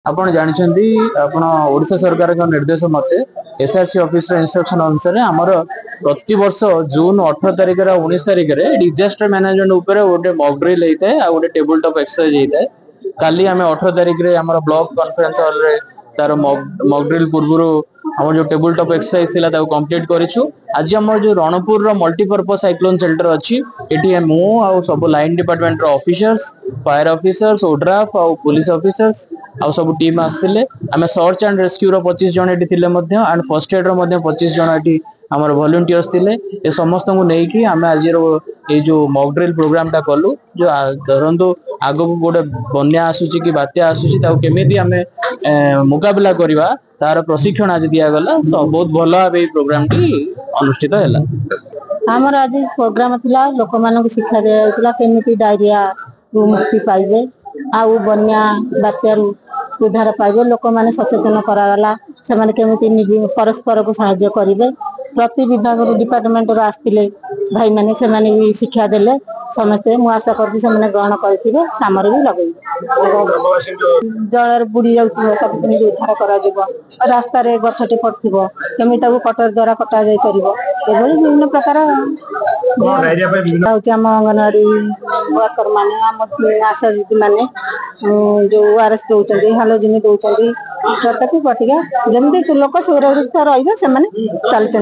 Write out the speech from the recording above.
आपण जानछन्ती आपण ओडिशा सरकार का निर्देश मते एसआरसी ऑफिस रे इंस्ट्रक्शन अनुसार हमर प्रति वर्ष जून 18 तारिख रे 19 तारिख रे डिजास्टर मैनेजमेंट ऊपर गोटे मॉक ड्रिल हेइते आ गोटे टेबल टॉप एक्सरसाइज हेइते। काली हमें 18 तारिख रे हमर ब्लॉक कॉन्फ्रेंस हॉल रे तार मॉक ड्रिल पूर्वरु हमर जो टेबल टॉप एक्सरसाइज थिला ताको कंप्लीट करिछु। आज हमर जो रणपुर रो मल्टीपर्पस साइक्लोन शेल्टर अछि एटी मु आ सब लाइन डिपार्टमेंट रो ऑफिसर्स फायर ऑफिसर्स ओड्राफ आ पुलिस ऑफिसर्स आ सब टीम आसथिले। आमे सर्च एंड रेस्क्यू रो 25 जण एटी थिले मध्ये एंड फर्स्ट एड रो मध्ये 25 जण एटी हमर वॉलंटियर्स थिले। ए समस्त को नै कि आमे आज रो ए जो मॉक ड्रिल प्रोग्राम ता कलु जो धरंतु आगो को गोटे बन्या आसुची कि बात्या आसुची ताको केमिति आमे मुकाबला करिवा तार प्रशिक्षण आज दिया गला। बहुत भलो भाबे प्रोग्राम टी अनुष्ठित हैला। हमर आज प्रोग्राम थिला लोक मानक शिक्षा देला केमिति डायरिया रु मुक्ति पाइबे आ बन्या बात्यारू उद्धार पाइबे लोक माने सचेतन करागला से माने केमिति परस्पर को सहायता करिवे। प्रति विभाग डिपार्टमेंट रो आस्तिले भाई माने से माने भी शिक्षा देले समस्ते मु आशा करती से माने ग्रहण करथिबे हमर भी लगै जळर बुडी जाउथि ताकु केमिति उद्धार करा जिवो रास्ता रे गछटे पड़थिबो केमिति ताकु कटर द्वारा कटा जाय परिबो एभली विभिन्न प्रकार हम अंगनवाड़ी वर्कर माने आशा दीदी माने जो आरएस दौरान हालोजिन दौरान प्रत्येक बटिका जमी लोक सुरक्षित रही चलते।